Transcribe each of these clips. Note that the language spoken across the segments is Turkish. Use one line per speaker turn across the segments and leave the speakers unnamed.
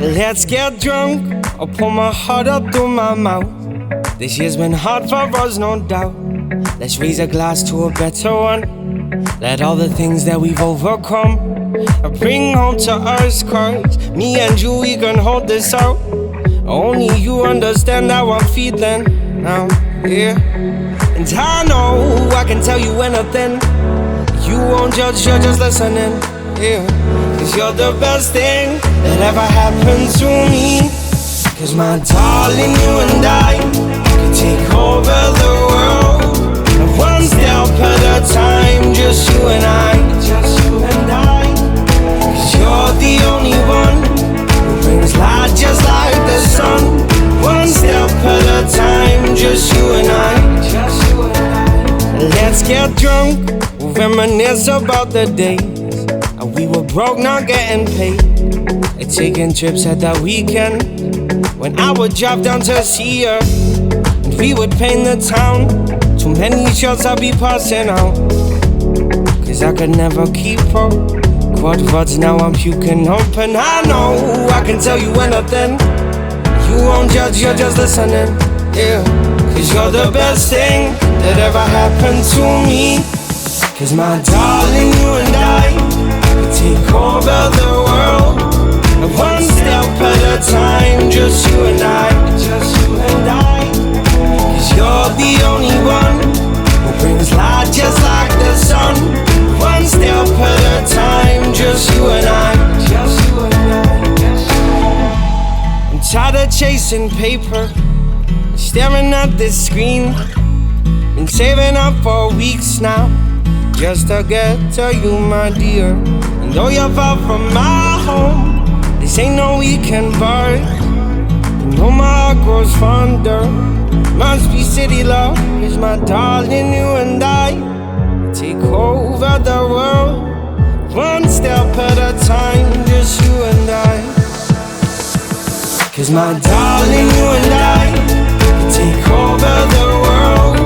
Let's get drunk, I'll pour my heart up through my mouth. This year's been hard for us, no doubt. Let's raise a glass to a better one. Let all the things that we've overcome bring home to us, cause me and you, we can hold this out. Only you understand how I'm feeling now, yeah. And I know I can tell you anything. You won't judge, you're just listening, yeah. Cause you're the best thing that ever happened to me. Cause my darling, you and I could take over the world, and one step at a time, just you and I, just you and I. Cause you're the only one who brings light just like the sun. One step at a time, just you and I, just you and I. Let's get drunk, we'll reminisce about the days we were broke, not getting paid, and taking trips at the weekend, when I would drive down to see her, and we would paint the town. Too many shots I'd be passing out, cause I could never keep up. Quad rods, now I'm puking up. And I know I can tell you anything. You won't judge, you're just listening, yeah. Cause you're the best thing that ever happened to me. Cause my darling, you and I take over the world, and one step at a time, just you and I, just you and I. Cause you're the only one who brings light just like the sun. One step at a time, just you and I, just you and I. I'm tired of chasing paper, staring at this screen. Been saving up for weeks now, just to get to you, my dear. And though you're far from my home, this ain't no weekend bar. You know my heart grows fonder. Must be city love, cause my darling, you and I take over the world, one step at a time, just you and I. Cause my darling, you and I take over the world,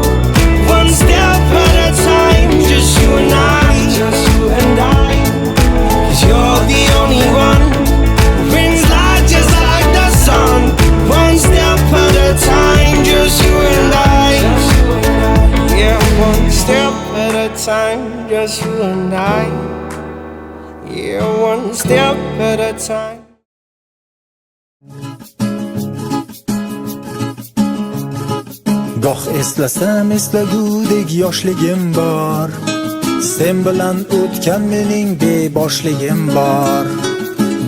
one step at a time, just you and I, just you and I. Cause you're the only one who brings light just like the sun. One step at a time, just you and I. Yeah, one step at a time, just you and I. Yeah, one step at a time.
Goh eslasam eslagudek yoshligim bor, sen bilan o'tgan mening beboshligim bor.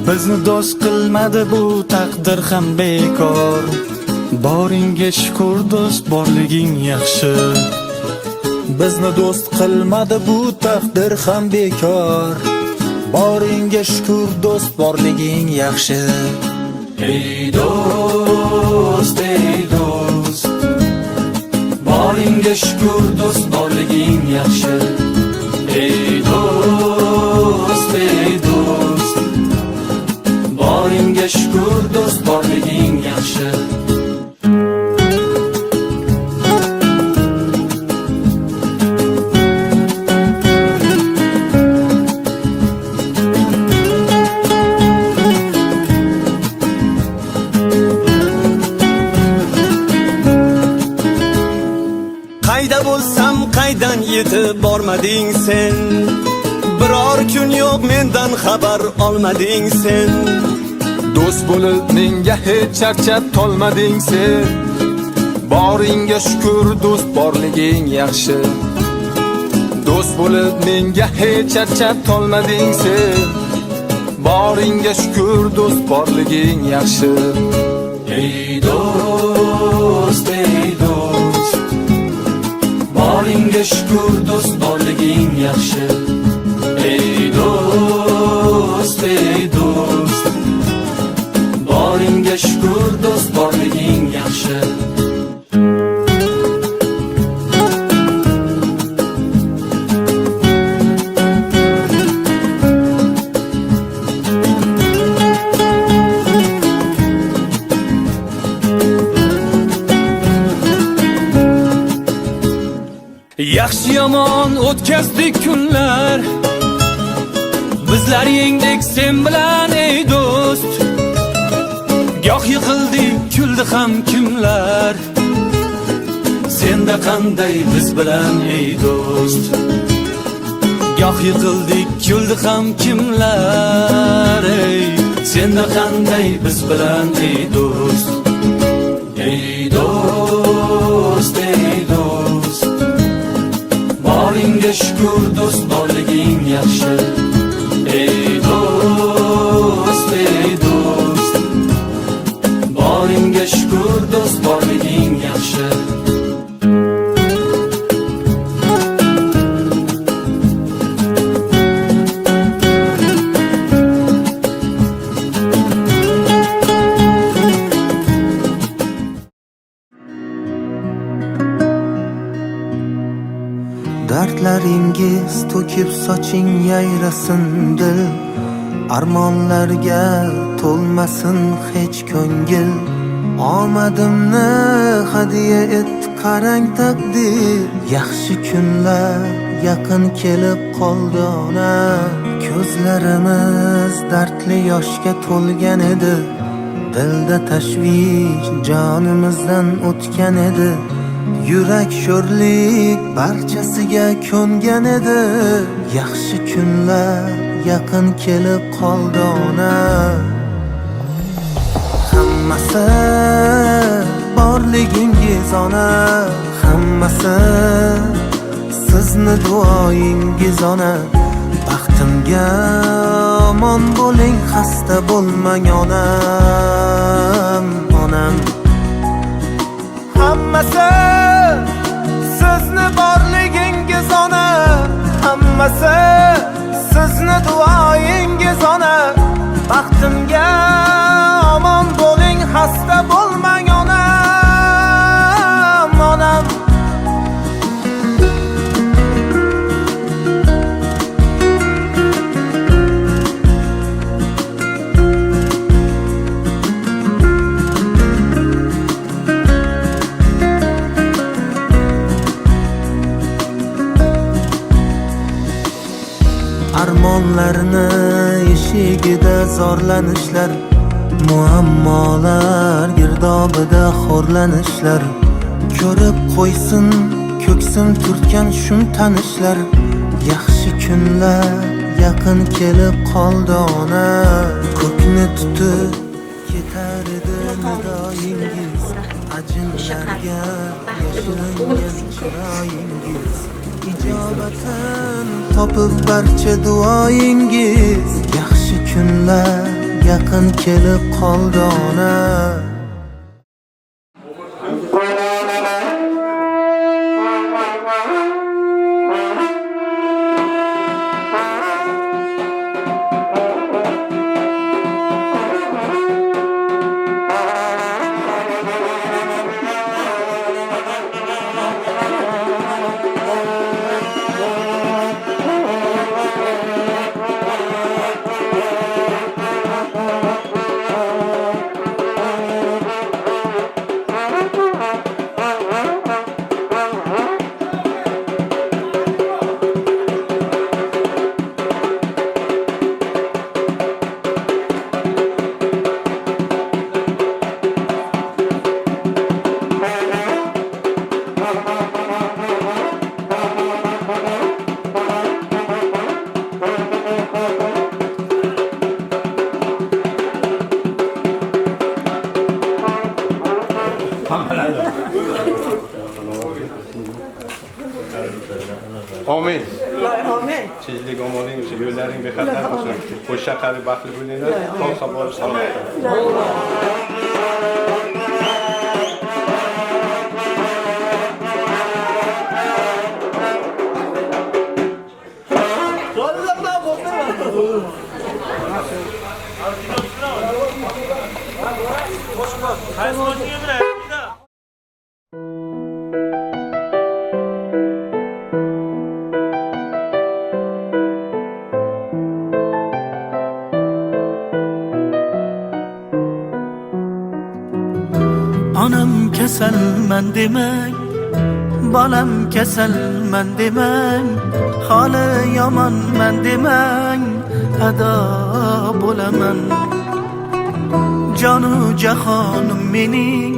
Bizni do'st qilmadi bu taqdir ham bekor. Boringga shukr do'st, borliging yaxshi.
Bizni do'st qilmadi bu taqdir ham bekor. Boringga shukr do'st, borliging yaxshi.
Ey do'st, ey do'st, boringga shukr do'st, borliging yaxshi. Ey do'st, ey do'st, boringga shukr do'st, borliging yaxshi. Qayda bo'lsam qaydan yetib bormading sen, biror kun yo'q mendan xabar olmading sen.
Do'st bo'lib menga hech charchab tolmading sen. Boringga shukr do'st, borliging yaxshi. Do'st bo'lib menga hech charchab tolmading sen. Boringga shukr do'st, borliging yaxshi.
Ey do'st, ey do'st, boringga shukr do'st, borliging yaxshi. Ey do'st, ey do'st, boringga shukr do'st, borliging yaxshi. Yaxshi yomon o'tkazdik kunlar, bizlar yengdik sen bilan ey do'st. Goh yiqildik, kuldi ham kimlar, senda qanday biz bilan ey do'st. Goh yiqildik, kuldi ham kimlar, ey senda qanday biz bilan ey do'st. Ey do'st, ey do'st, boringga shukr do'st, borliging yaxshi. Ey do'st, ey do'st, boringga shukr do'st, borliging yaxshi.
Dardlaringiz to'kib soching yayrasin dil, armonlarga to'lmasin hech ko'ngil. Omadimni hadiya etdi qarang taqdir, yaxshi kunlar yaqin kelib qoldi ona. Ko'zlarimiz dardli yoshga to'lgan edi, dilda tashvish jonimizdan o'tgan edi. Yurak sho'rlik barchasiga ko'ngan edi, yaxshi kunlar yaqin kelib qoldi ona. Hammasi borligingiz ona, hammasi sizni duoyingiz ona. Baxtimga omon bo'ling, xasta bo'lmang onam, onam. Hammasi sizni borligingiz ona, hammasi sizni duoyingiz ona. Baxtimga omon bo'ling, xasta bo'lmang onam, onam. Armonlarni eshigida zorlanishlar, muammolar girdobida xo'rlanishlar. Ko'rib qo'ysin ko'ksim turtgan shum tanishlar, yaxshi kunlar yaqin kelib qoldi ona. Ko'kni tutib ketar edi nidoyingiz, ajinlarga yashiringan chiroyingiz. İcabatan topib barcha duoyingiz, yaxshi kunlar yaqin kelib qoldi ona.
Amin.
Amin.
Tinchlik omonlik bo'lsin, yo'llaring bexatar bo'lsin. Qo'shcha qarib baxtli bo'linglar. Sog' salomat salomat.
Onam kasalman demang, bolam kasalman demang, holi yomonman demang, ado bo'laman. Jonu jahonim mening,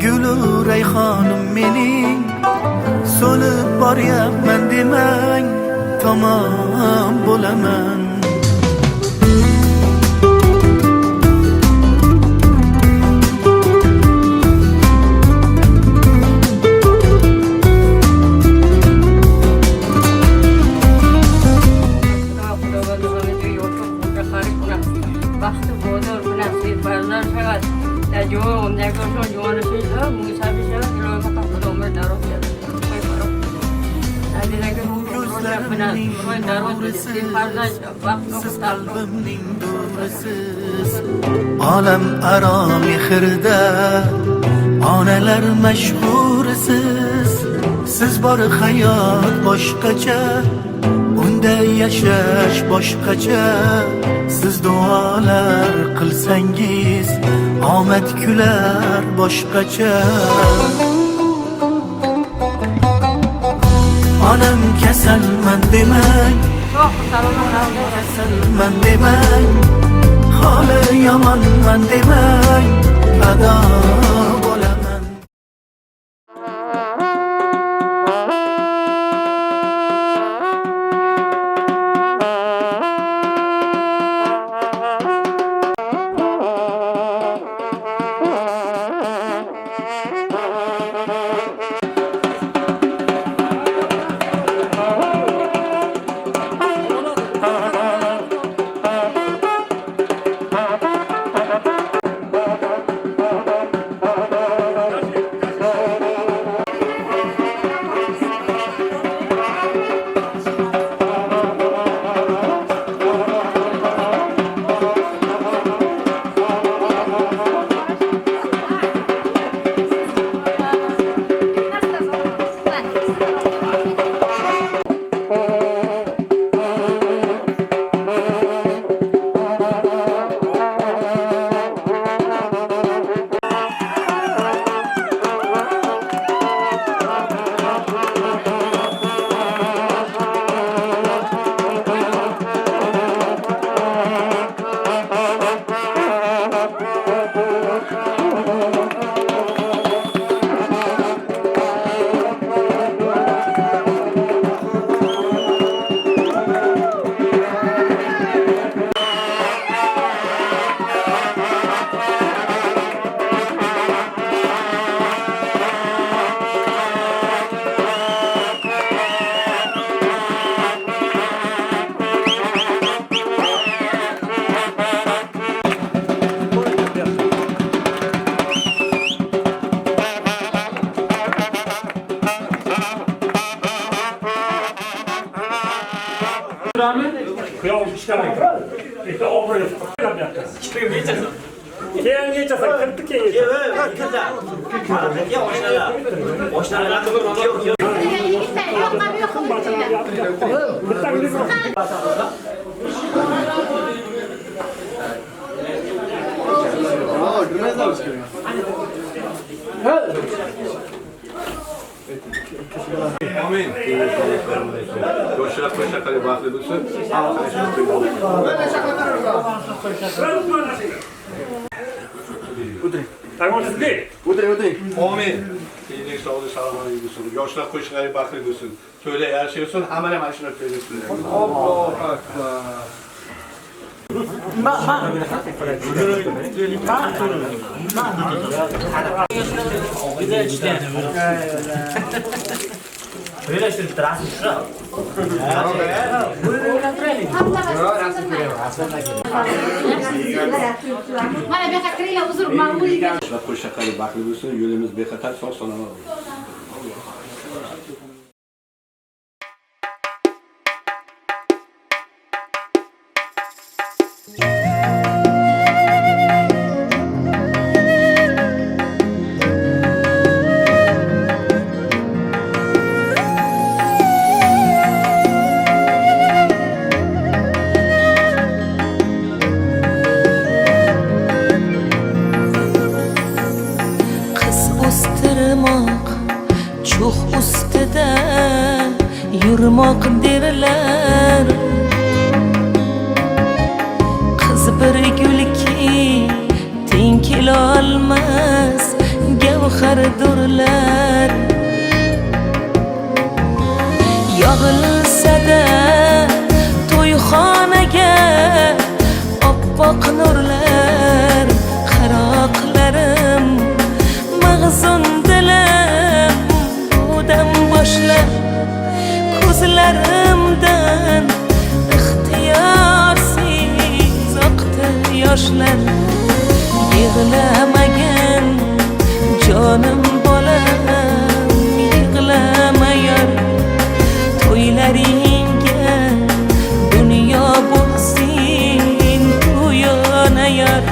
gulu rayhonim mening, so'lib boryapman demang, tamom bo'laman. Siz qalbimning do'risiz, olam aro mehrda onalar mashhurisiz. Siz bor hayot boshqacha, unda yashash boshqacha. Siz duolar qilsangiz omad kular boshqacha. Onam kasalman demang, kasalman demang, holi yomonman demang, ado bo'laman.
Kıyam işlemek. İşte obrayı yapacağız. Keyin geçeceğiz. Kırdık ya.
Amin. Yoshlar qo'shaqali baxtli bo'lsin.
O'tiring.
Amin. Tinchlik, sog'lik, salomatlik bo'lsin. Yoshlar qo'shaqali baxtli bo'lsin. To'ylar yaxshi bo'lsin. Hamma ham shuni to'ylaysin. Allohu akbar. Qo'shaqali baxtli bo'lsin. Yo'limiz bexatar, sog' salomat bo'lsin.
Cho'x ustida yurmoq derlar, qiz bir gülki teng kelolmas gavhardurlar yog'ilsa-da to'yxonaga oppoq nurlar haroqlarim mag'zun dilim budan boshlab ko'zlarimdan ixtiyorsiz oqdi yoshlar yig'lamagin jonim bolam yig'lama yor to'ylaringga dunyo bo'lsin to'yona yor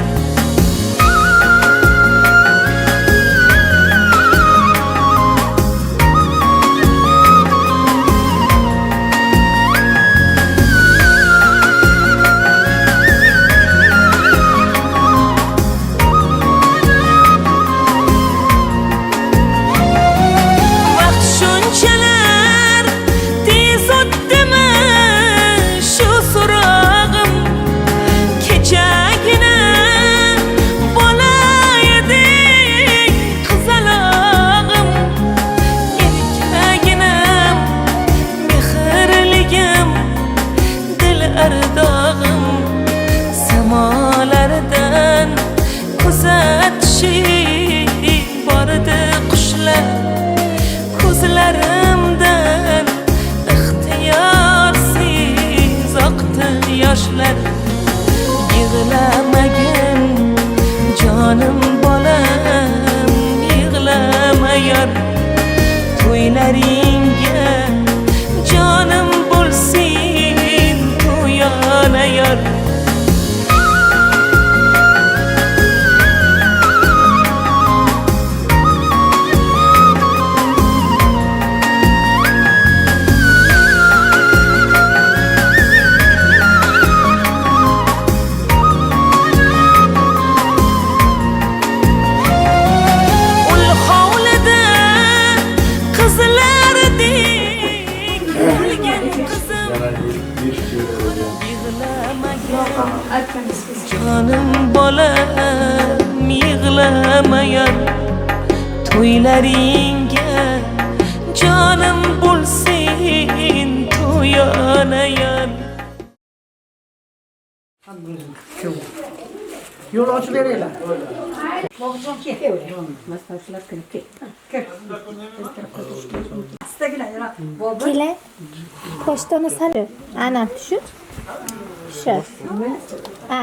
ko'zlarimdan ixtiyorsiz oqdi yoshlar yig'lamagin jonim bolam yig'lama yor to'ylaringga jonim bo'lsin to'yona yor jonim bolam yig'lama yor to'ylaringga jonim bo'lsin to'yona yor
Yo'l ochib beringlar.
Kele, pochtani sari. Ana shu. Shu. Ha.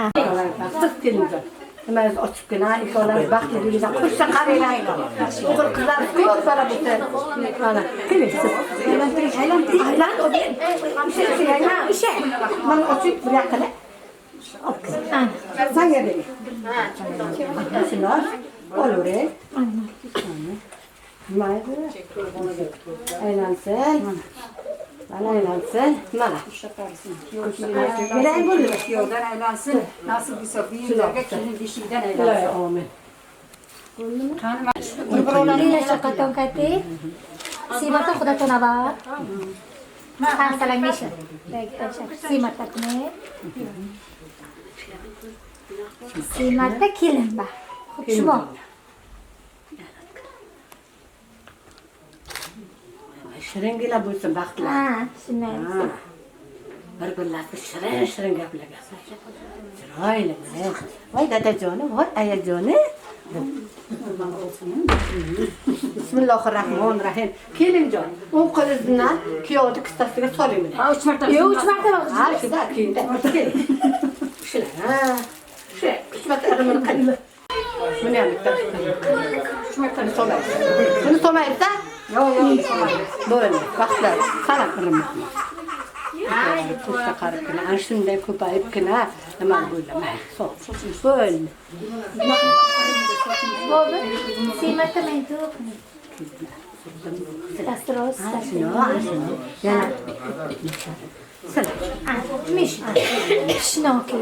Siz kelinglar. Nimalar ochibgina, ikkovlar baxtli bo'linglar. Qo'shsa qaranglar. O'g'il qizlar ko'p bora bitta. Mana, keling siz. Aylan, o'sha. Mana ochib bir yoqqa. Sen gel beni. Şunlar. Olur. Aylansın. Bana aylansın. Bana. Nereye buluyor?
Yoldan aylansın. Nasıl bir sohbiyinlerge kelin dişinden aylansın.
Amin.
Lila shaqatan kati. Simata khuda tonabar. Kan salang nisha. Simata kne. Simata kelin ba. Xushmo.
Shiringlar bo'lsin baxtlar.
Ha, shunday.
Bir-birlarni shirin gaplar gapirsin. Chiroyli. Voy dadajonim, voy ayajonim. Bismillahirrahmanirrahim. Kelinjon, o'ng qo'lingizni kuyovni kissasiga soling.
Ha, 3 marta. Yo'q, 3 marta bak.
Ha, shunda kiyinda. Shular. Ha. Shu, 3 marta arimini qilib. Buni ham bitta. 3 marta solaysiz. Buni solaysiz-da? Yo'q, solaysiz. Bo'ldi. Vaqtlar qarab qilamiz. Kursa qarabgina, ana shunday ko'payibgina nima bo'laman. Bo'ldi.
Bo'ldi. Simata men to'q. Astros.
Yana.
Mish. Shnoki.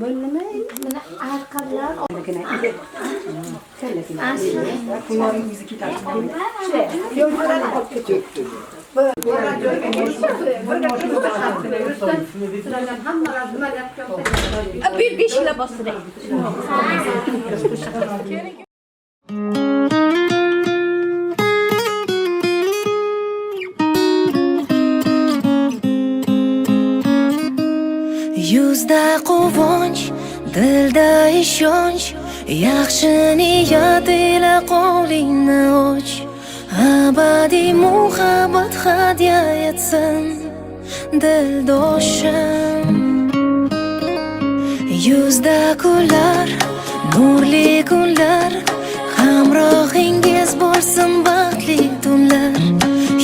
Bo'ldimi?
Mana arqalar.
Yo'llarni olib ketib. Bir beşle bastırayım.
Yuzda quvonch, dilda ishonch, yaxshi niyat ila qo'lingni och. Abadiy muhabbat hadya etsin dildoshim. Yuzda kunlar, nurli kunlar, hamrohingiz bo'lsin baxtli tunlar.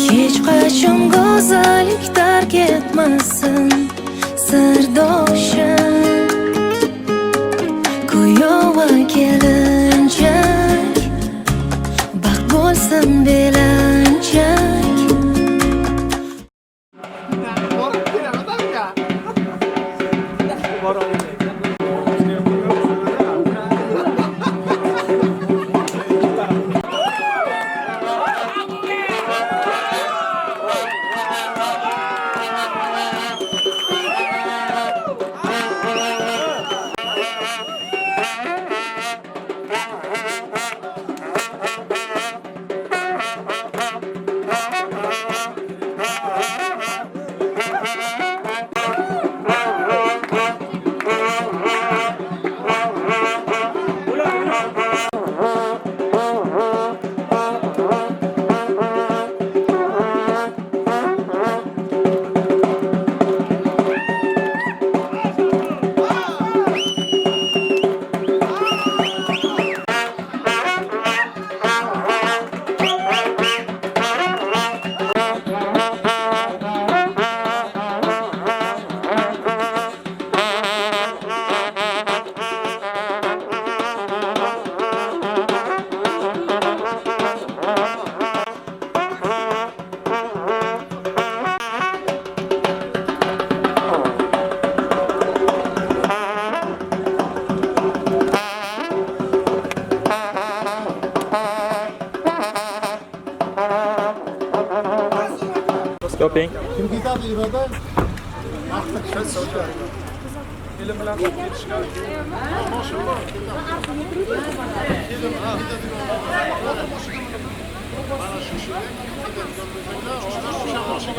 Hech qachon go'zallik tark etmasin sirdoshim. Kuyov va kelinchak, baxt bo'lsin belanchak.
Stopping.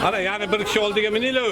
Ana yani bir kişi oldu gemini lo.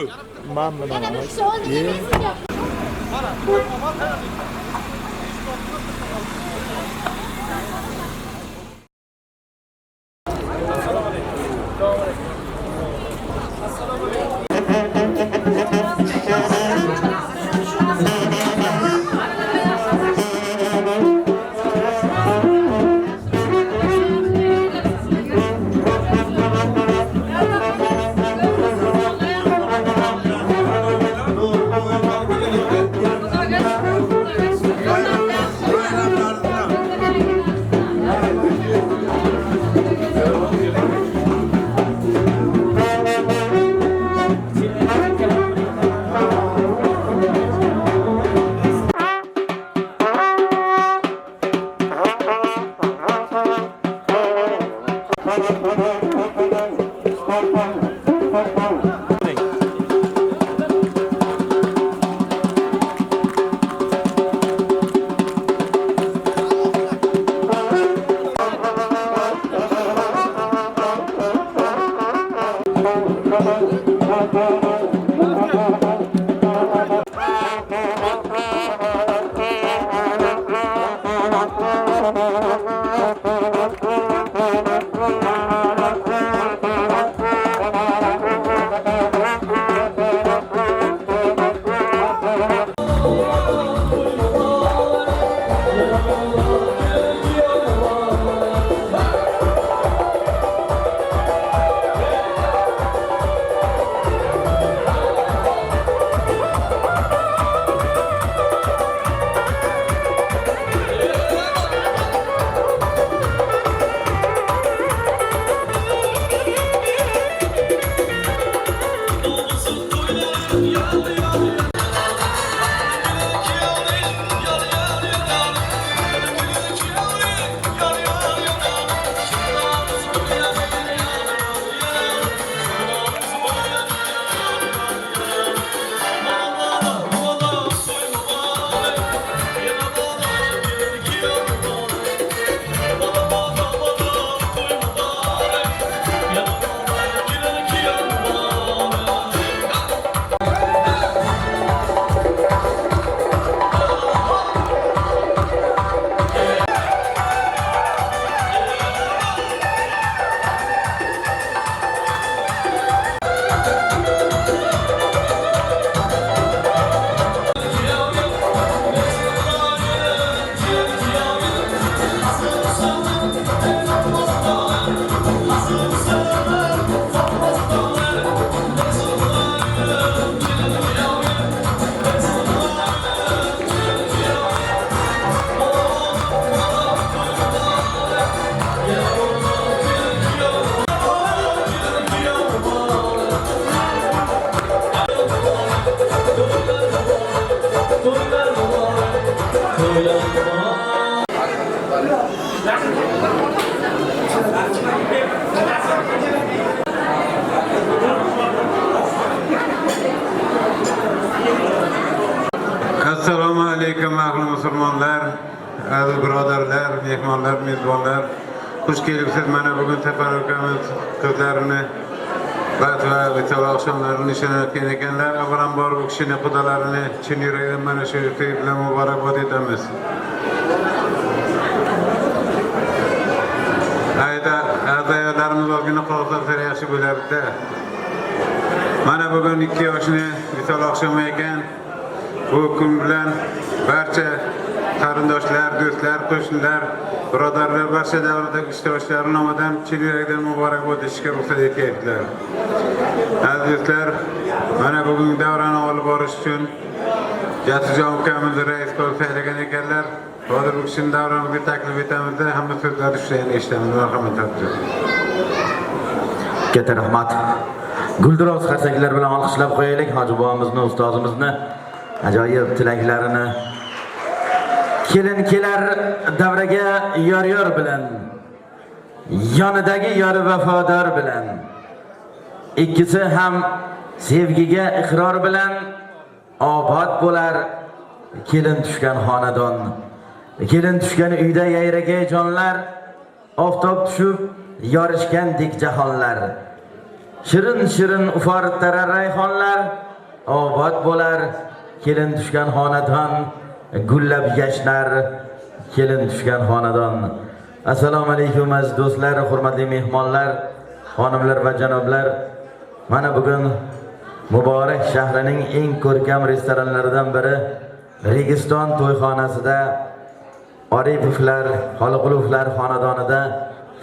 Assalomu alaykum mahrum musulmonlar, aziz birodarlar, mehmonlar, mezbonlar. Xush kelibsiz. Mana bugun tafarruqamiz qizlarini bat va vital oqshomlarini nishonlayotgan ekanlar. Avvalambor bu kishini xudolarini chin yurakdan mana shu to'y bilan muborakbod etamiz. Ayollarimiz olgina qolsa yaxshi bo'lardi-da. Mana bugun 2 yoshni vital oqshomi ekan. Bu kun bilan barcha qarindoshlar, do'stlar, qo'shnilar, birodarlar, barcha davrdagi ishtirokchilar nomidan chin yurakdan muborakbod etishga ruxsat etyaptilar. Aziz do'stlar, mana bugun davrani olib borish uchun Jasurjon ukamizni rais qilib saylagan ekanlar. Hozir bu kishini davramizga taklif etamiz-da, hamma so'zlarni tushayni eshitamiz. Marhamat topsiz.
Katta rahmat. Guldiroz qarsaklar bilan olqishlab qo'yaylik hoji bobomizni, ustozimizni. Ajoyib tilaklarini kelin kelar davraga yor bilan, yonidagi yori vafodor bilan, ikkisi ham sevgiga iqror bilan obod bo'lar kelin tushgan xonadon. Kelin tushgan uyda yayragay jonlar, oftob tushib yorishgandek jahonlar. Shirin shirin ufor tarar rayhonlar, obod bo'lar kelin tushgan xonadon, gullab yashnar kelin tushgan xonadon. Assalomu alaykum aziz do'stlar, hurmatli mehmonlar, xonimlar va janoblar. Mana bugun Muborak shahrining eng ko'rkam restoranlaridan biri Registon to'yxonasida Oripovlar, Xoliqulovlar xonadonida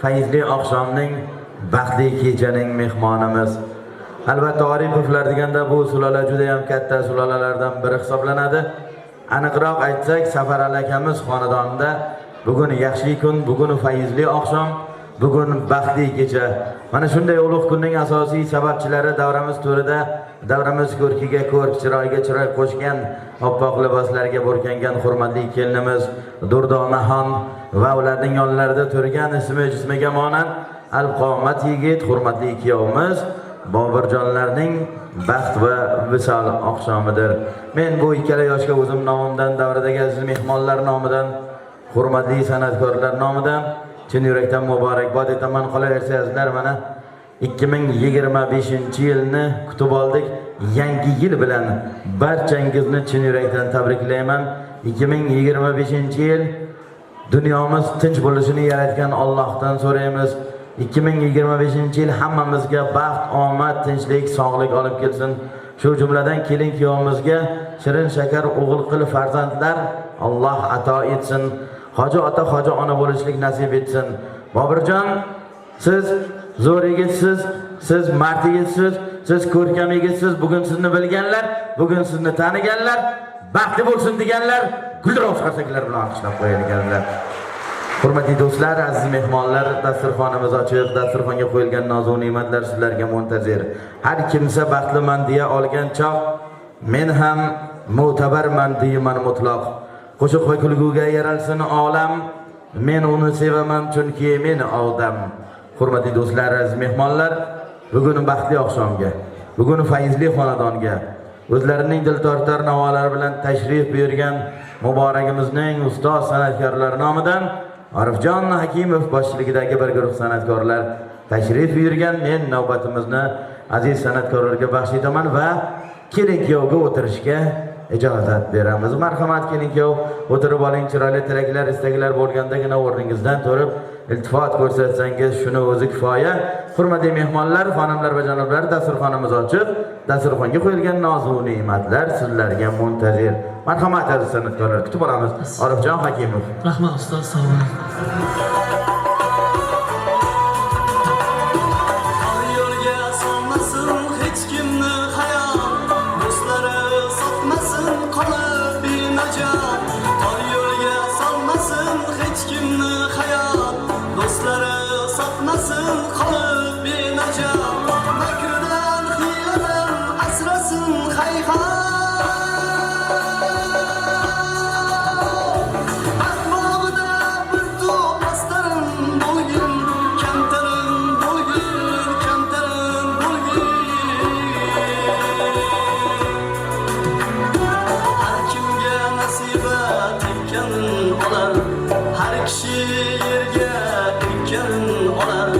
fayzli oqshomning, baxtli kechaning mehmonimiz. Albatta Oripovlar deganda bu sulola juda ham katta sulolalardan biri hisoblanadi. Aniqroq aytsak, Safar akamiz xonadonida bugun yaxshi kun, bugun fayzli oqshom, bugun baxtli kecha. Mana shunday ulug' kunning asosiy sababchilari davramiz to'rida, davramiz ko'rkiga ko'rk, chiroyga chiroy qo'shgan, oppoq liboslarga burkangan hurmatli kelinimiz Durdonaxon va ularning yonlarida turgan ismi jismiga monand alqomat yigit hurmatli kuyovimiz Bobirjonlarning baxt va visol oqshomidir. Men bu ikkala yoshga o'zim nomimdan, davradagi aziz mehmonlar nomidan, hurmatli san'atkorlar nomidan chin yurakdan muborakbod etaman. Qolaversangizlar, mana 2025-yilni kutib oldik. Yangi yil bilan barchangizni chin yurakdan tabriklayman. 2025-yil dunyomiz tinch bo'lishini yaratgan Allohdan so'raymiz. 2025-yil hammamizga baxt, omad, tinchlik, sog'lik olib kelsin. Shu jumladan kelin kuyovimizga shirin shakar o'g'il qil farzandlar Alloh ato etsin. Hoji ota, hoji ona bo'lishlik nasib etsin. Bobirjon, siz zo'r yigitsiz, siz mard yigitsiz, siz ko'rkam yigitsiz. Bugun sizni bilganlar, bugun sizni taniganlar, baxtli bo'lsin deganlar, guldiroz qarsaklar bilan olqishlab qo'yadiganlar. Hurmatli do'stlar, aziz mehmonlar, dasturxonimiz ochiq, dasturxonga qo'yilgan nozu ne'matlar sizlarga muntazir. Har kimsa baxtliman deya olgan choq, men ham mo'tabarman deyman mutlaq. Qo'shiq va kulguga yaralsin olam, men uni sevaman chunki men odam. Hurmatli do'stlar, aziz mehmonlar, bugun baxtli oqshomga, bugun fayzli xonadonga o'zlarining diltortar navolari bilan tashrif buyurgan muborakimizning ustoz san'atkorlari nomidan Arifjon Hakimov boshchiligidagi bir guruh san'atkorlar tashrif buyurgan. Men navbatimizni aziz san'atkorlarga baxsh etaman va kelin kuyovga o'tirishga ijozat beramiz. Marhamat kelin kuyov, o'tirib oling. Chiroyli tilaklar, istaklar bo'lgandagina o'rningizdan turib iltifot ko'rsatsangiz shuni o'zi kifoya. Hurmatli mehmonlar, xonimlar va janoblar, dasturxonimiz ochiq. Dasturxonga qo'yilgan nozu ne'matlar sizlarga muntazir. Marhamat aziz san'atkorlar, kutib olamiz. Arifjon Hakimov.
Rahmat ustoz, sog' bo'ling.
tekkan olar. Har kishi yerga tekkan olar.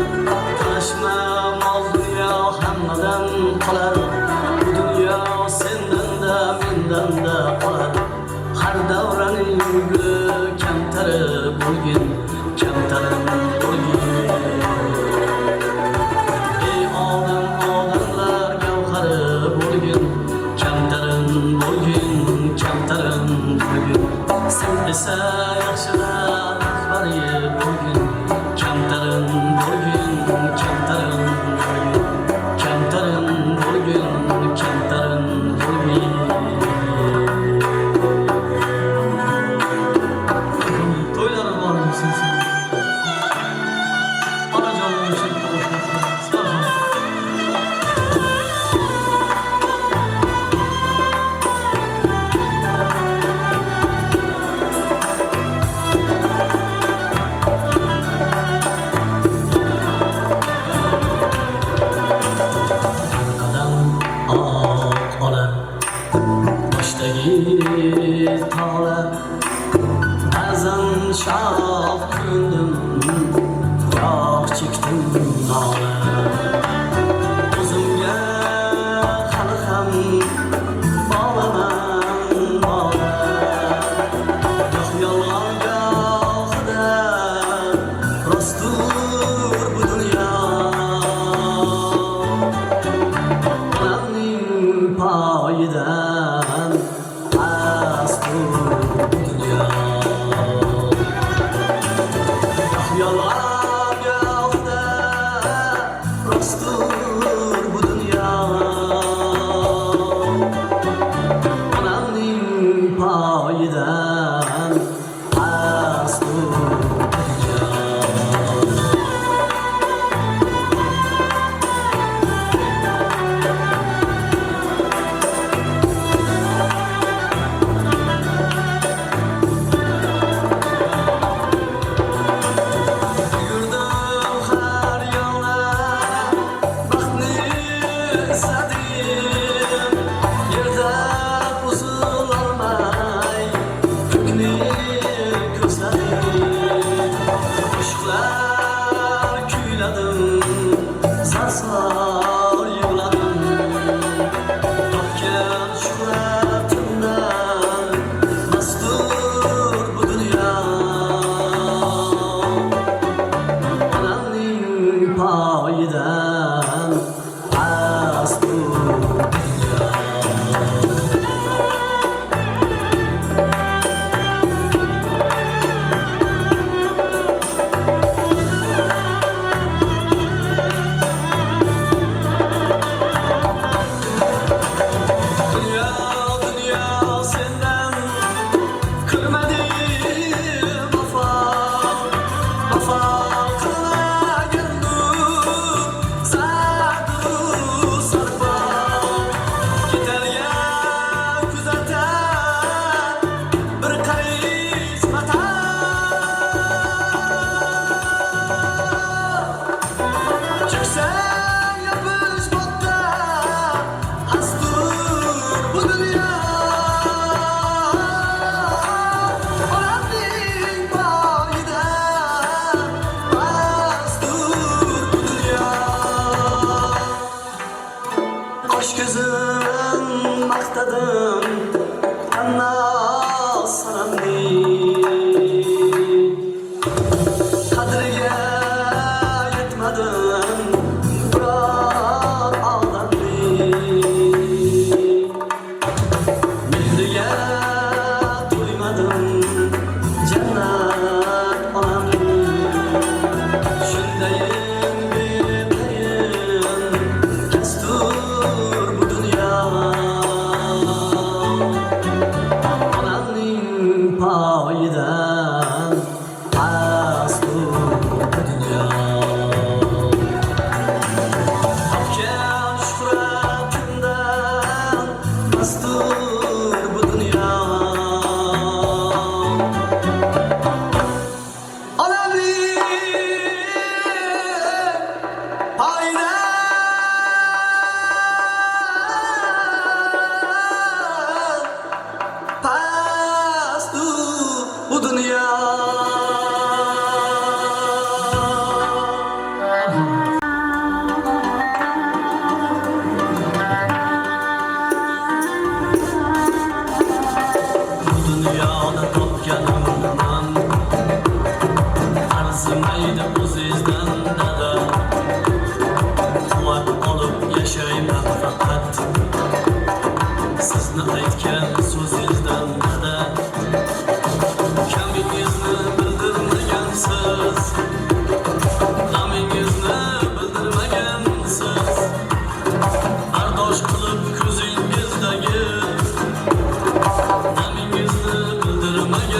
Qarashma mol dunyo hammadan qolar. Bu dunyo sendan da mendan da qolar. Har davraning guli kamtari bo'lgin, kamtarim bo'lgin. Ey odam, odamlar gavhari bo'lgin, kamtarim bo'lgin, kamtarim bo'lgin. Sen esa yaxshilar rahbari bo'lgin, kamtarim bo'lgin, kamtarim bo'lgin, kamtarim bo'lgin, kamtarim bo'lgin. To'ylar bor bo'lsin sen. Onajonim shu tağlar Bazen şaf gündüm Çok çektim ağlar Uzunga hali ham bağlanan bağlar Yo'q yolg'on gohida rostdur bu dunyo Onamning poyidan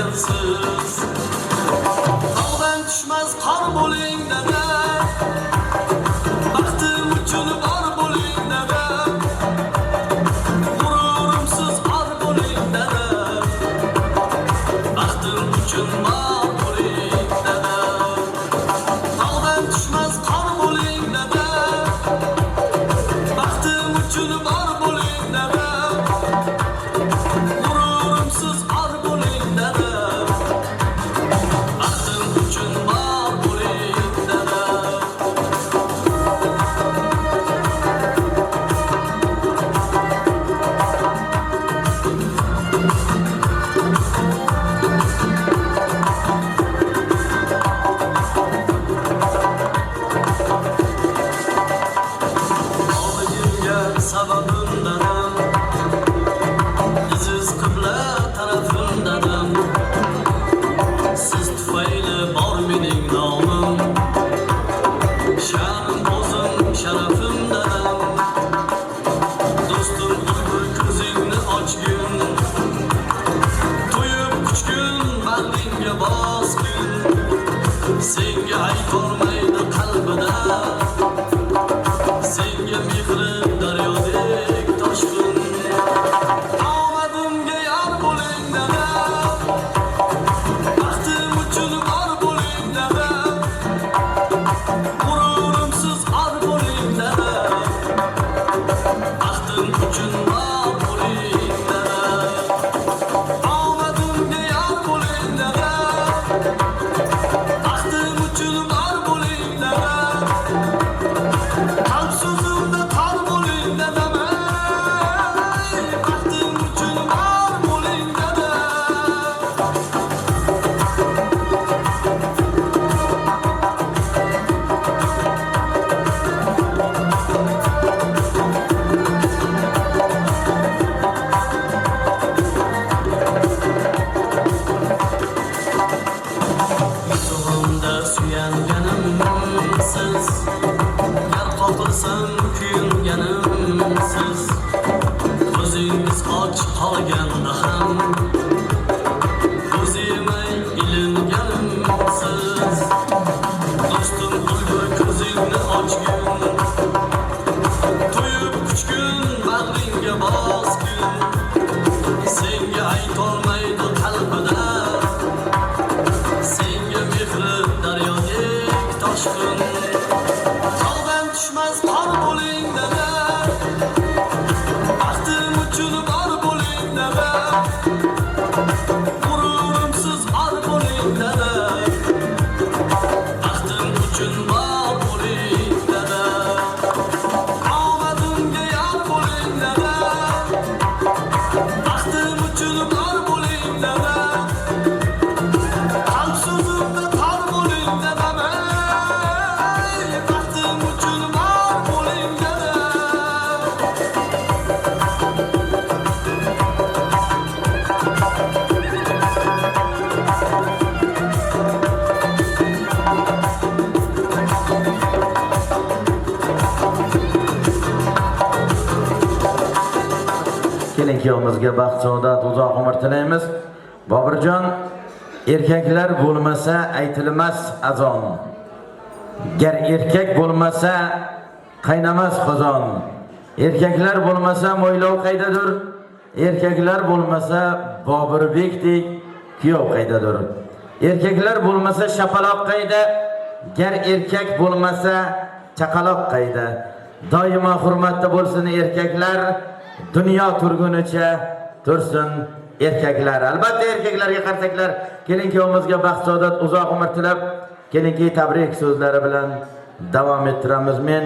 mensiz tog'dan tushmas qor bo'ling dada baxtim uchun bor bo'ling dada g'ururimsiz or bo'ling dada baxtim uchun bor bo'ling dada tog'dan tushmas qor bo'ling dada baxtim uchun bor bo'ling dada g'ururimsiz or bo'ling dada baxtim uchun bor bo'ling dada oligimga sababim dadam iziz qibla tarafim dadam siz tufayli bor mening nomim sha'nim o'zim sharafim dadam do'stim ulg'ur ko'zingni ochgin to'yib kuchgin bag'ringga bosgin senga aytolmaydi qalbida senga mehrim daryodek toshqin omadimga yor bo'ling dada baxtim uchun bor bo'ling dada g'ururimsiz or bo'ling dada baxtim uchun bor bo'ling dada omadimga yor bo'ling dada baxtim uchun bor bo'ling dada qalb so'zimda qor bo'ling dadam baxtim uchun bor bo'ling dada yutug'imda suyanganim siz gar qoqilsam kuyunganim siz o'zingiz och qolganda ham ko'z yemay ilinganim siz do'stim ulg'ur ko'zingni ochgin to'yib kuchgin bag'ringga bosgin senga aytolmaydi qalbida senga mehri daryodek toshqin tog'dan tushmas qor bo'ling dada baxtim uchun bor bo'ling dada g'ururimsiz or bo'ling dada baxtim uchun bor bo'ling dada omadimga yor bo'ling dada baxtim uchun bor bo'ling dada qalb so'zimda qor bo'ling dadam baxtim uchun bor bo'ling dada
Keling kuyovimizga baxt saodat uzoq umr tilaymiz. Bobirjon, erkaklar bo'lmasa aytilmas azon. Gar erkak bo'lmasa qaynamas qozon. Erkaklar bo'lmasa mo'ylov qaydadir. Erkaklar bo'lmasa Bobirbekdek kuyov qaydadir. Erkaklar bo'lmasa shapaloq qayda. Gar erkak bo'lmasa chaqaloq qayda. Doimo hurmatda bo'lsin erkaklar. Dunyo turgunicha tursin erkaklar. Albatta erkaklarga qarsaklar. Keling kuyovimizga baxt saodat uzoq umr tilab, kelingki tabrik so'zlari bilan davom ettiramiz. Men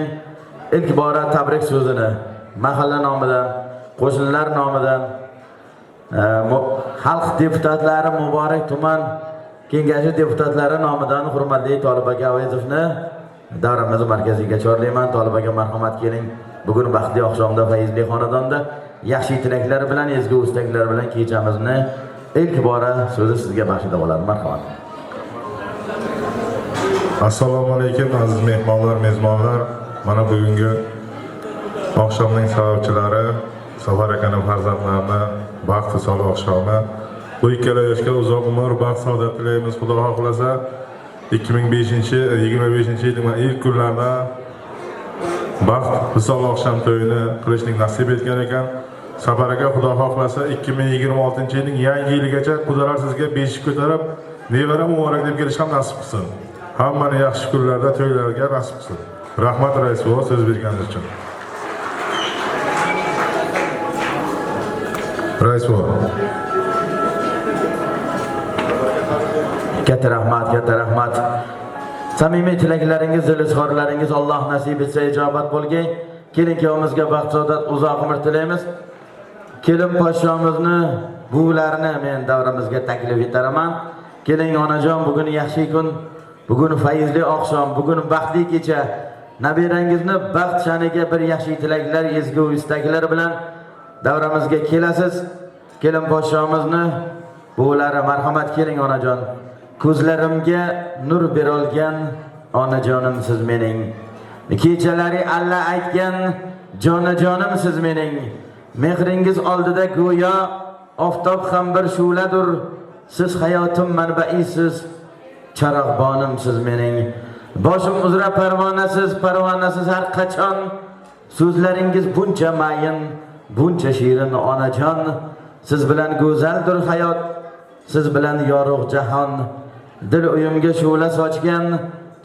ilk bora tabrik so'zini mahalla nomidan, qo'shnilar nomidan, xalq deputatlari Muborak tuman kengashi deputatlari nomidan hurmatli Tolib aka Avezovni davramiz markaziga chorlayman. Tolib aka marhamat keling. Bugun baxtli oqshomda fayzli xonadonda yaxshi tilaklar bilan, ezgu istaklar bilan kechamizni ilk bora so'zi sizga baxshida bo'ladi. Marhamat.
Assalomu alaykum aziz mehmonlar, mezbonlar. Mana bugungi oqshomning sababchilari, Safar akaning farzandlarini baxtli sol oqshomi Bu ikkala yoshga uzoq umr, baxt, saodat tilaymiz. Xudo xohlasa 2025-yilning ilk kunlarida baxt misol oqshom to'yini qilishning nasib etgan ekan. Safar aka, Xudo xohlasa 2026-yilning yangi yiligacha qudalar sizga beshik ko'tarib, nevara muborak deb kelish ham nasib qilsin. Hammani yaxshi kunlarda to'ylarga nasib qilsin. Rahmat rais va so'z berganingiz uchun. Rais va
katta rahmat. Samimiy tilaklaringiz, izhorlaringiz Alloh nasib etsa ijobat bo'lgay. Kelin kuyovimizga baxt, saodat, uzoq umr tilaymiz. Kelin podshomizni, buvilarini men davramizga taklif etaraman. Keling onajon, bugun yaxshi kun, bugun fayzli oqshom, bugun baxtli kecha. Nabirangizni baxt shaniga bir yaxshi tilaklar, ezgu istaklar bilan davramizga kelasiz. Kelin podshomizni, buvilari marhamat, keling onajon. Ko'zlarimga nur berolgan onajonim siz mening. Kechalari alla aytgan jonajonim siz mening. Mehringiz oldida go'yo oftob ham bir shu'ladir. Siz hayotim manbaisiz, charog'bonim siz mening. Boshim uzra parvonasiz har qachon. So'zlaringiz buncha mayin, buncha shirin onajon. Siz bilan go'zaldir hayot, siz bilan yorug' jahon. Dil uyimga shu'la sochgan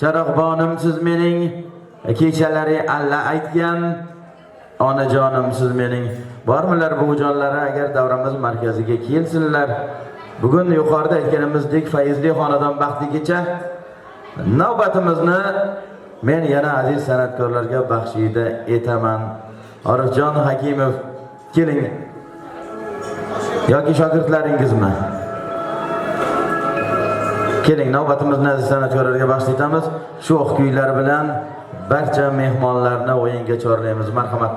charog'bonim siz mening. Kechalari alla aytgan onajonim siz mening. Bormilar buvijonlari agar davramiz markaziga kelsinlar. Bugun yuqorida aytganimizdek fayzli xonadon baxtli kecha. Navbatimizni men yana aziz san'atkorlarga baxshida etaman. Orifjon Hakimov, keling. Yoki shogirdlaringizmi? Keling, navbatimizni aziz san'atkorlarga baxshitamiz. Shu kuylar bilan barcha mehmonlarni o'yinga chorlaymiz. Marhamat.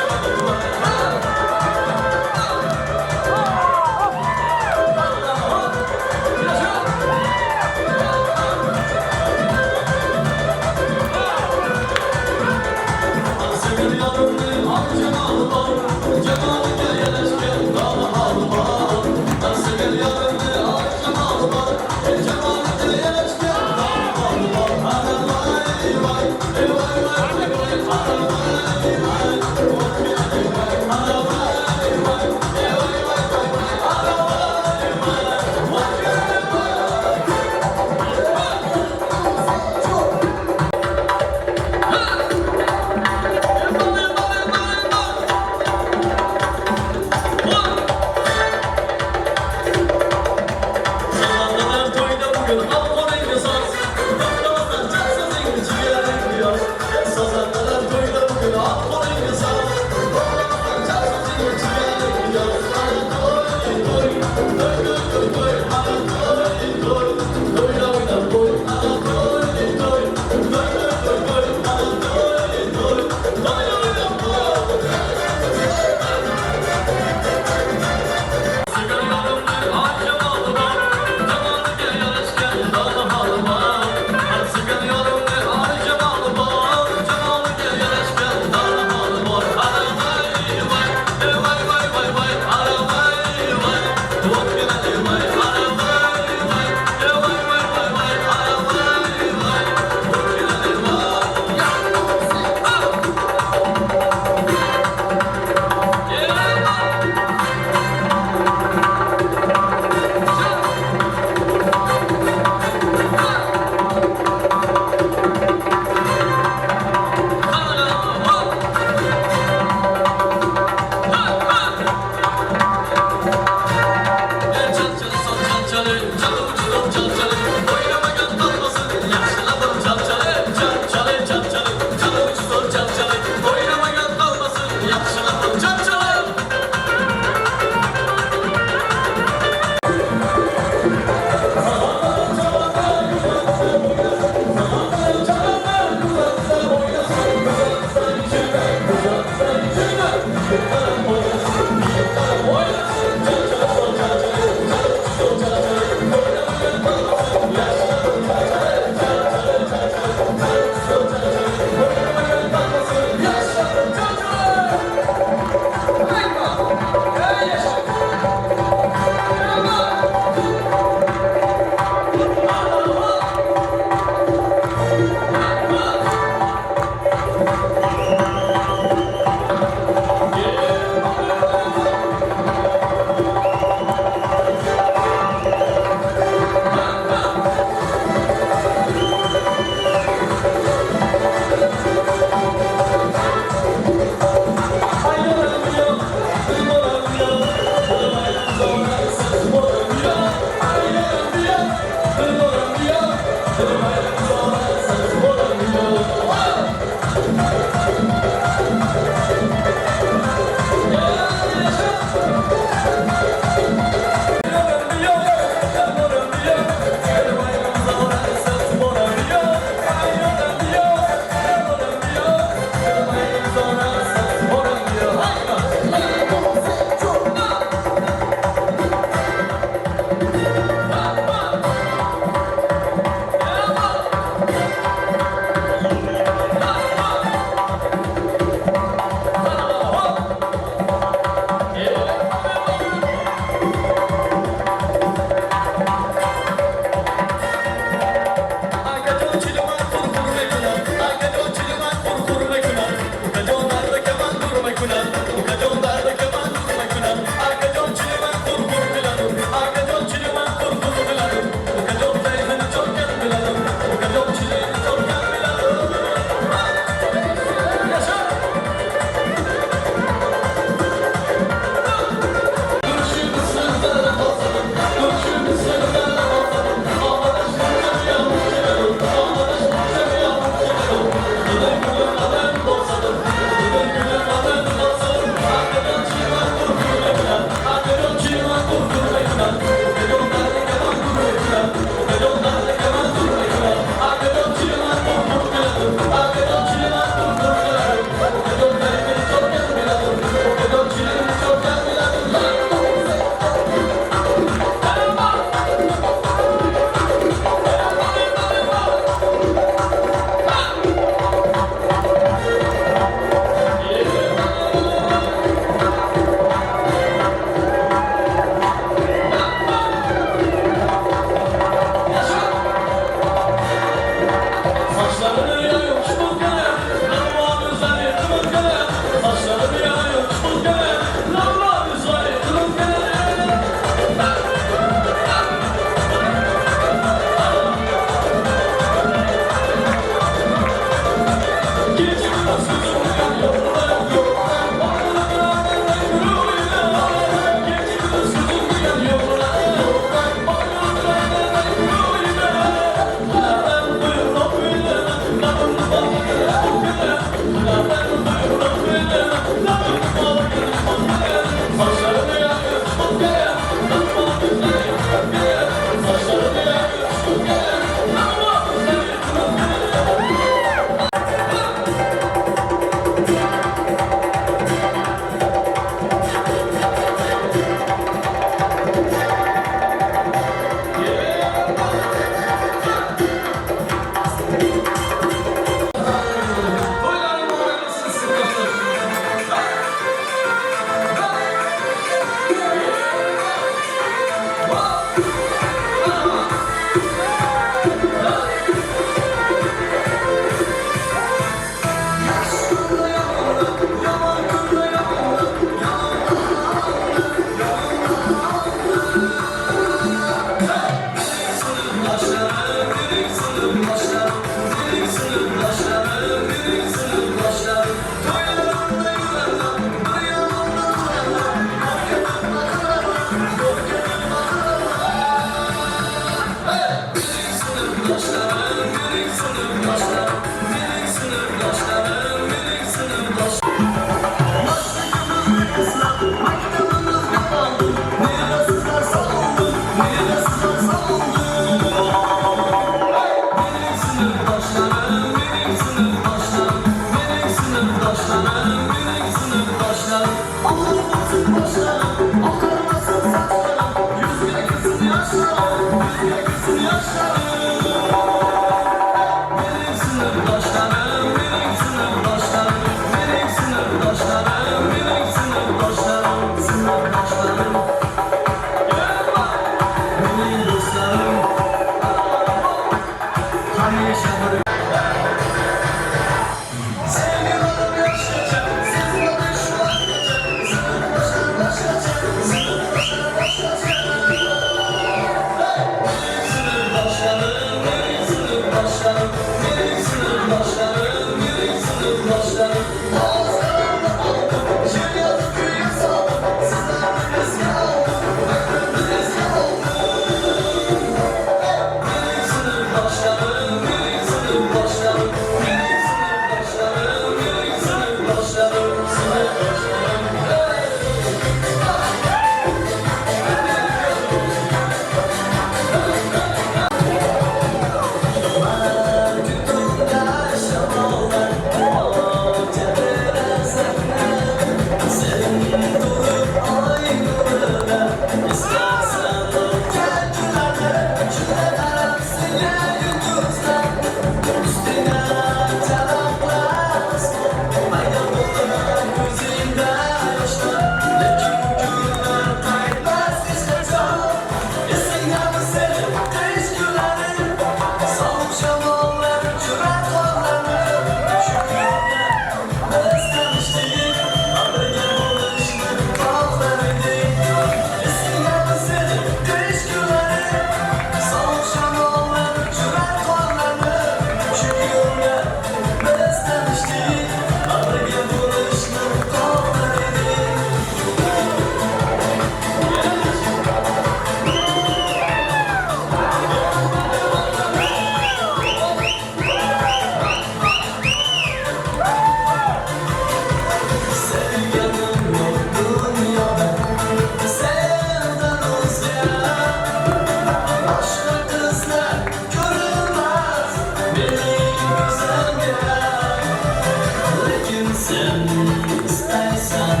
istersen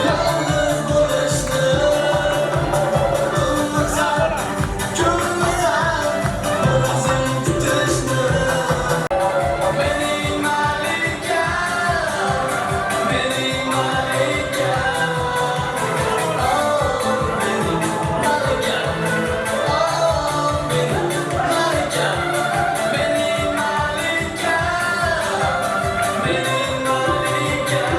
yalnız buluştu. Gülmeden özün tutuştu. Benim malikem, benim malikem. Oh benim malikem, oh benim malikem. Benim malikem, benim malikem.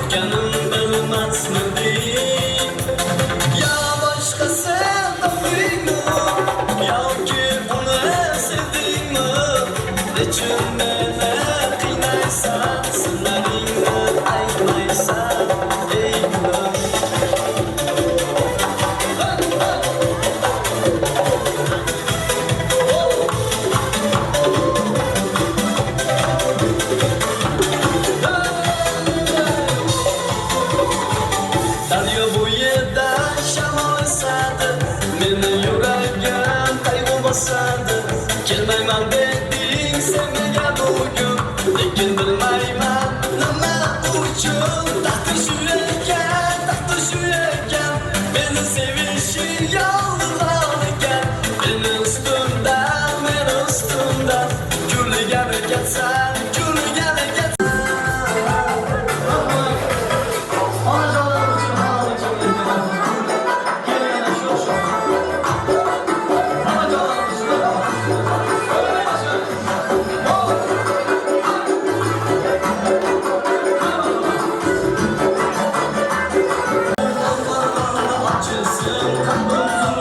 Canım bilmezmedi ya başkası toplayma ya ki bunu sevdiğimi için beni kıynaysan sırlarını aytmaysan ey gülüm. Daryo bo'yida shamol esadi, meni yuragim qayg'u bosadi. Kelmayman deding sen menga bugun, lekin bilmayman nima uchun. Taqdir shu ekan, meni sevishing yolg'on ekan. Meni ustimdan, kulgan ekansan, kulgan ekansan. Açılsın kapım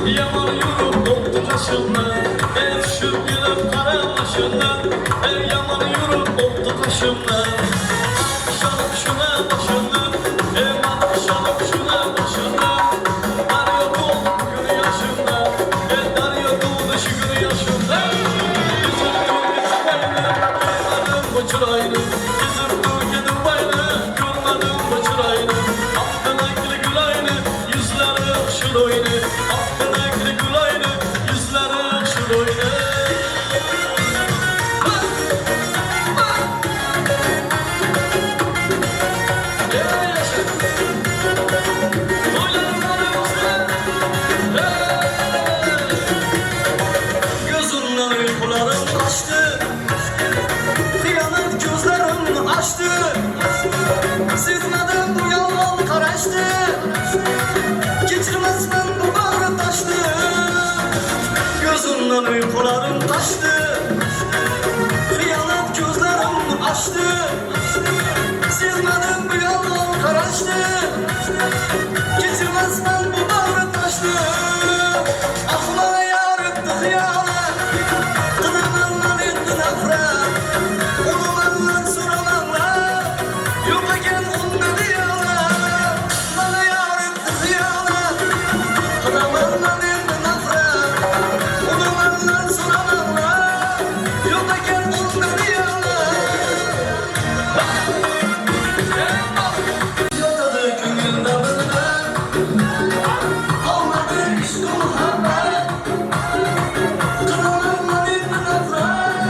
Yaman yürüp koptu kaşımdan düşüp gülüp kara başından yaman yürüp koptu kaşımdan Şalıp şuna başından şalıp şuna başından Daryo doldu gün yaşımdan Daryo doldu şu gün yaşımdan Yüzüm gülüp bayını görmedim bu çırayını Yüzüm gülüp bayını görmedim bu çırayını Aklına gül gül aynı yüzleri akşıl oyunu Sizmeden bu yalan karaştı Geçirmezmen bu bağrı taştı Gözümden uykularım kaçtı Hıyanet gözlerim açtı Sizmeden bu yalan karaştı Geçirmezmen bu bağrı taştı Aklıma yarıttı hıyanet Kınamanlar etti nefret Ulumanlar soramanlar Yok eken onda diyanet Bana yaretti hıyanet Kınamanlar etti nefret Ulumanlar soramanlar Yok eken onda diyanet Yotadı gönlümde benden Olmadı işte muhabbet Kınamanlar etti nefret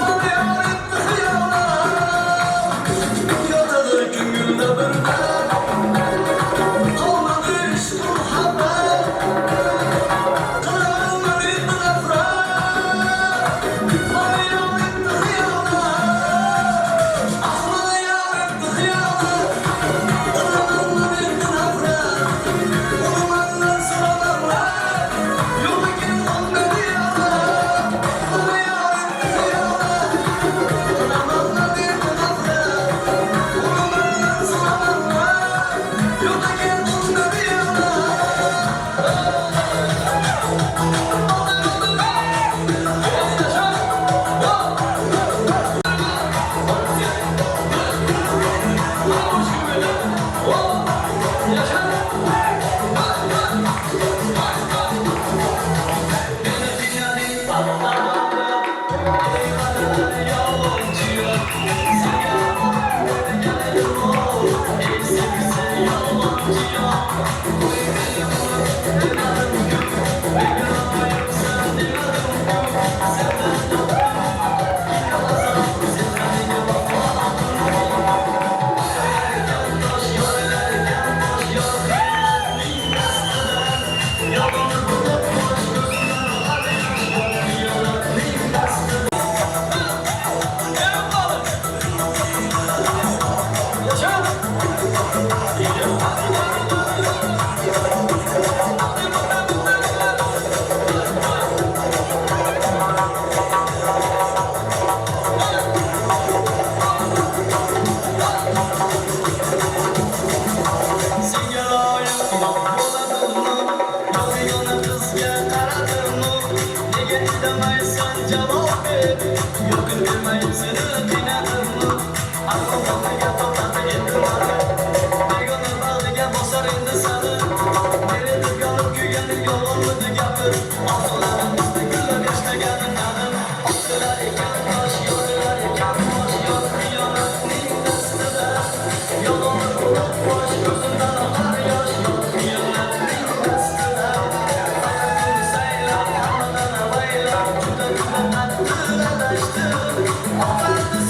Bana yaretti hıyanet Yotadı gönlümde benden Olmadı işte muhabbet Kınamanlar etti nefret Bana yaretti hıyanet Bana yaretti hıyanet Kınamanlar etti nefret Ulumanlar soramanlar Yok eken onda diyanet Bana yaretti hıyanet Kınamanlar etti nefret Ulumanlar soramanlar Yok eken onda diyanet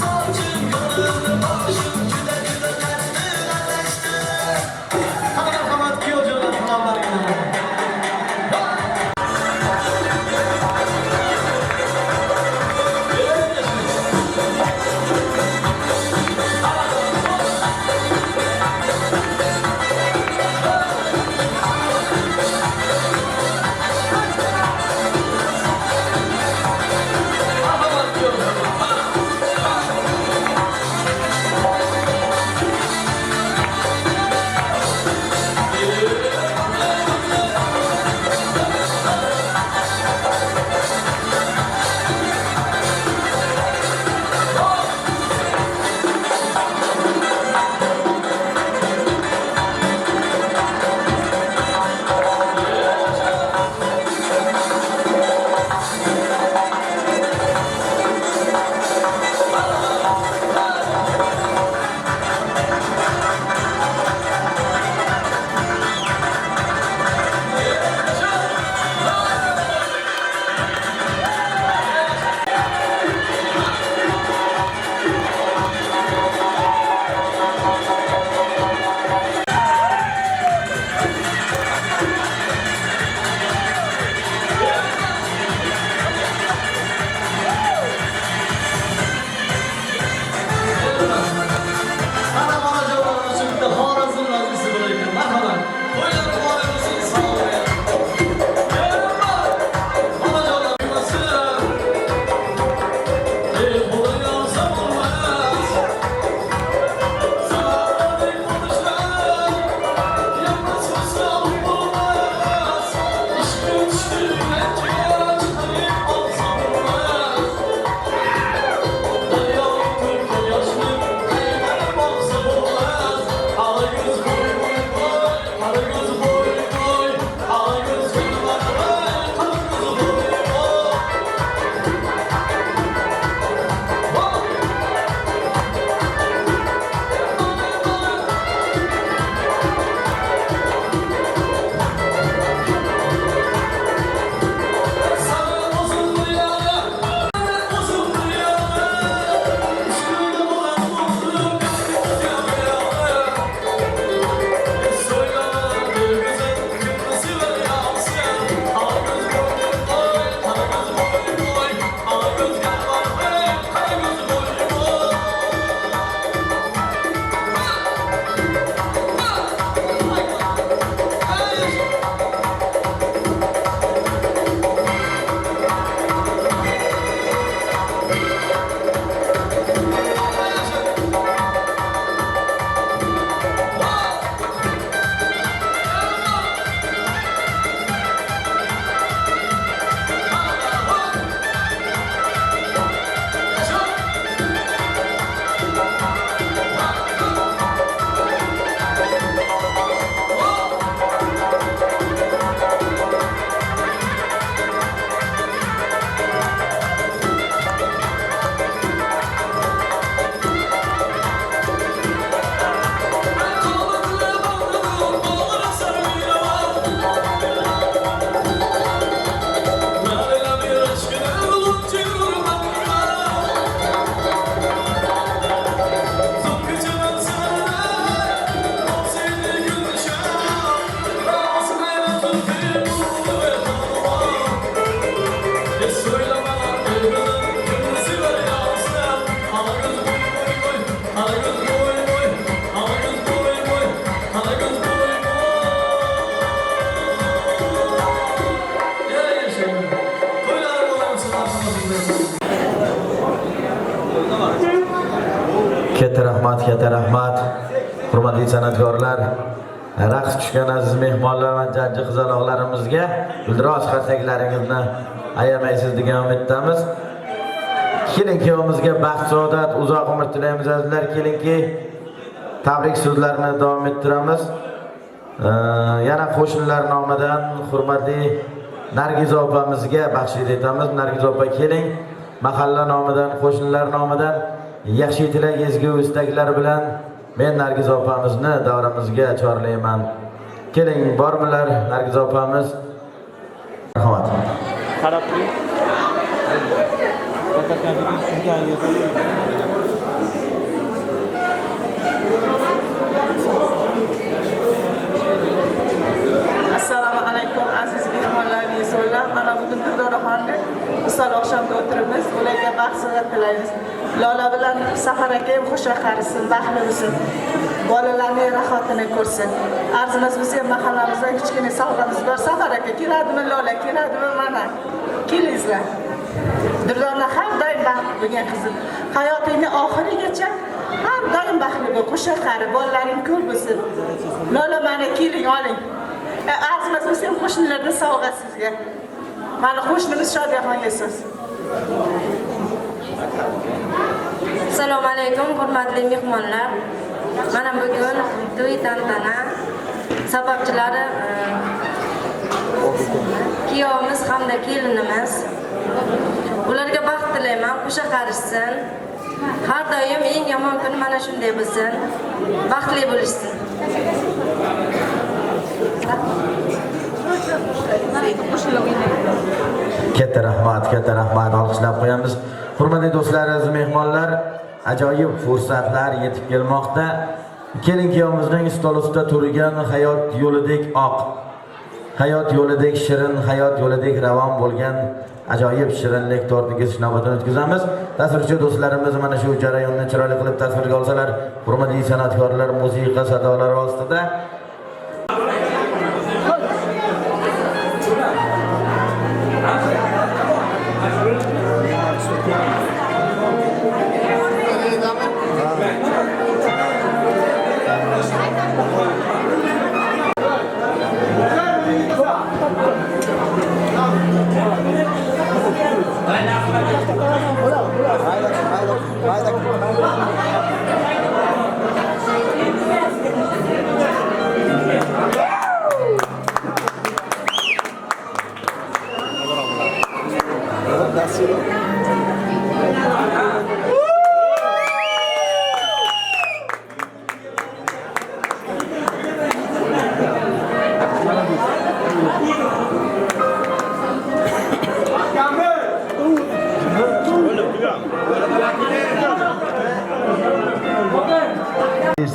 Saçım yolunu başım
Katta rahmat. Hurmatli san'atkorlar, raqs tushgan aziz mehmonlar va jajji qizaloqlarimizga guldiroz qarsaklaringizni ayamaysiz degan umiddamiz. Kelin kuyovimizga baxt, saodat, uzoq umr tilaymiz azizlar. Kelinki tabrik so'zlarini davom ettiramiz. Yana qo'shnilar nomidan hurmatli Nargiz opamizga baxshid etamiz. Nargiz opa keling. Mahalla nomidan, qo'shnilar nomidan yaxshi tilak, ezgu istaklar bilan men Nargiz opamizni davramizga chorlayman. Keling, bormilar Nargiz opamiz? Rahmat.
Qarab turing.
Assalomu alaykum aziz mehmonlar, yezorlar. Mana bugun Dildoraxonni misol oqshomda o'tiribmiz. Ularga baxt saodat tilaymiz. Lola bilan Safar aka ham xushra qarisin, baxtli bo'lsin. Bolalarning rohatini ko'rsin. Arzimas bo'lsa ham mahallamizda kichkina sovg'amiz bor. Safar aka keladimi Lola, keladimi mana? Kelingizlar. Dildorlar har doim baxtli bo'lgan qizim. Hayotingning oxirigacha har doim baxtli bo'l, xushra qari, bolalaring ko'p bo'lsin. Lola mana keling, oling. Arzimas bo'lsa ham qo'shnilardan sovg'a sizga. Mana qo'shnimiz Shodiyaxon Yesus.
Assalomu alaykum hurmatli mehmonlar. Mana bugun to'y tantana sababchilari kuyovimiz hamda kelinimiz. Ularga baxt tilayman, xushra qarishsin. Har doim eng yomon kun mana shunday bo'lsin. Baxtli bo'lishsin.
Katta rahmat, olqishlab qo'yamiz. Hurmatli do'stlar, aziz mehmonlar, ajoyib fursatlar yetib kelmoqda. Kelin kuyovimizning stol ustida turgan hayot yo'lidek oq, hayot yo'lidek shirin, hayot yo'lidek ravon bo'lgan ajoyib shirinlik tortiga navbatini o'tkazamiz. Tasvirchi do'stlarimiz mana shu jarayonni chiroyli qilib tasvirga olsalar, hurmatli san'atkorlar musiqa sadolari ostida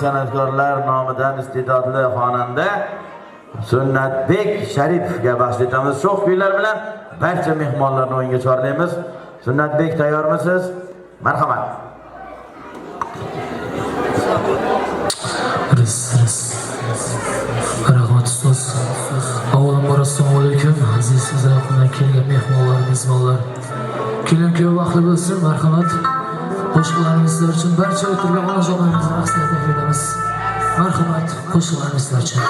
san'atkorlar nomidan iste'dodli xonanda Sunnatbek Sharifga baxsh etamiz. Sho'x kuylar bilan barcha mehmonlarni o'yinga chorlaymiz. Sunnatbek, tayyormisiz? Marhamat.
Rahmat ustoz. Avvalambor assalomu alaykum aziz izlag'imdan kelgan mehmonlar, mezbonlar. Kelin kuyov vaqtli bo'lsin, marhamat. Qo'shiqlarimiz sizlar uchun, barcha o'tirgan onajoningizni raqsga takliflaymiz. Marhamat, qo'shiqlarimiz sizlar uchun.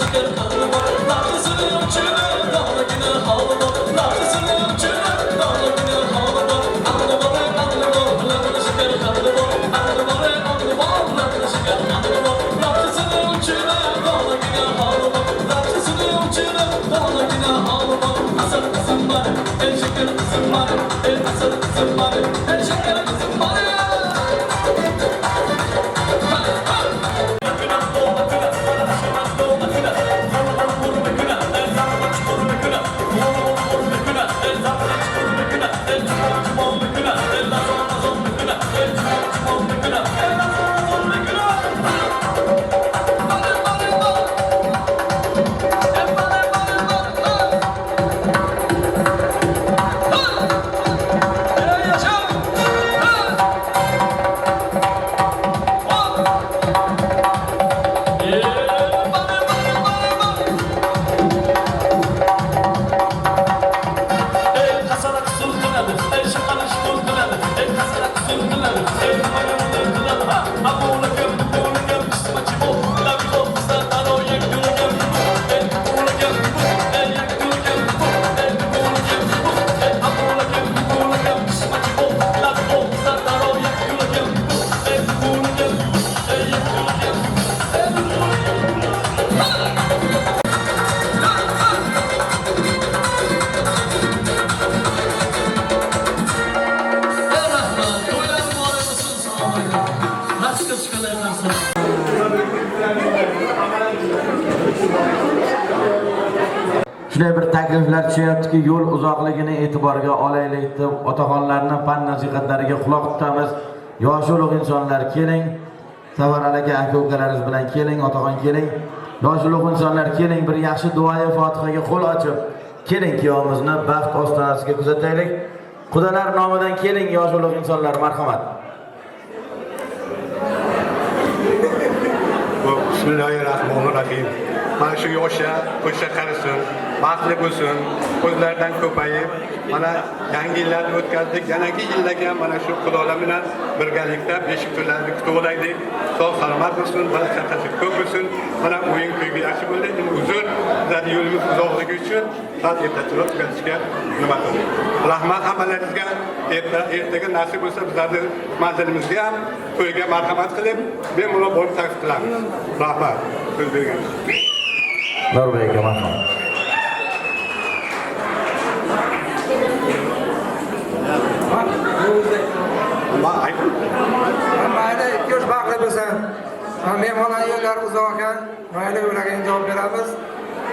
şeker kanlı var. Nargizini uçuna dağla yine halı var. Nargizini uçuna dağla yine halı var. Anlı var, anlı var, nargizini şeker kanlı var. Anlı var, anlı var, nargizini şeker kanlı var. Nargizini uçuna dağla yine halı var. Nargizini uçuna dağla yine halı var. Asıl kızım var, en şeker kızım var. En asıl kızım var, en şeker kızım var.
Shunday bir takliflar tushyaptiki, yo'l uzoqligini e'tiborga olaylik deb otaxonlarning fan nasihatlariga quloq tutamiz. Yosh ulug' insonlar keling, Safar aka aka-ukalarimiz bilan keling, otaxon keling. Yosh ulug' insonlar keling, bir yaxshi duoyi Fotihaga qo'l ochib, keling kuyovimizni baxt ostonasiga kuzataylik. Xudolar nomidan keling yosh ulug' insonlar, marhamat.
Bismillahirrahmanirrahim. Mana shu yoshlar qo'sha qarisin, baxtli bo'lsin, ko'zlaridan ko'payib, mana yangi yillarni o'tkazdik. Yangi yillarga mana shu xudolar bilan birgalikda beshik to'ylarni kutib olaylik. Sog' salomat bo'lsin, barakati ko'p bo'lsin. Mana o'yin kuyga yaxshi bo'ldi. Uzr, bizning yo'limiz uzoqligi uchun soat ertachiroq tugatishga nima qildik. Rahmat hammalaringizga. Ertaga nasib bo'lsa bizning manzilimizga ham to'yga marhamat qilib, bemalol bo'lib taklif qilamiz. Rahmat. So'z bergansiz.
Norvegiya marhamat.
Mayli, ko'z baxtli bo'lsin. Mehmonlar yo'llari uzoq ekan, mayli ularga javob beramiz.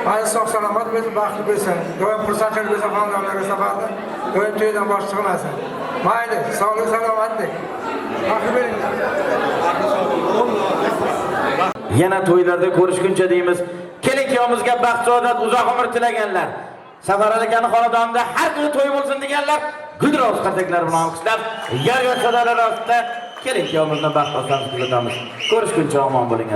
Mayli sog' salomat bo'lsin, baxtli bo'lsin. Doim xursandchilik bo'lsin xonadonlarga safarda. Doim to'ydan bosh chiqmasin. Mayli, sog'lik salomatlik. Baxtli bo'linglar.
Yana to'ylarda ko'rishguncha deymiz. Keling kuyovimizga baxt saodat uzoq umr tilaganlar. Safar akaning xonadonida har kuni to'y bo'lsin deganlar, gulroz qartaklar bilan olqishlab, yor-yor sadolar ostida keling kuyovimizni baxt ostonasiga kuzatamiz. Ko'rishguncha omon bo'ling.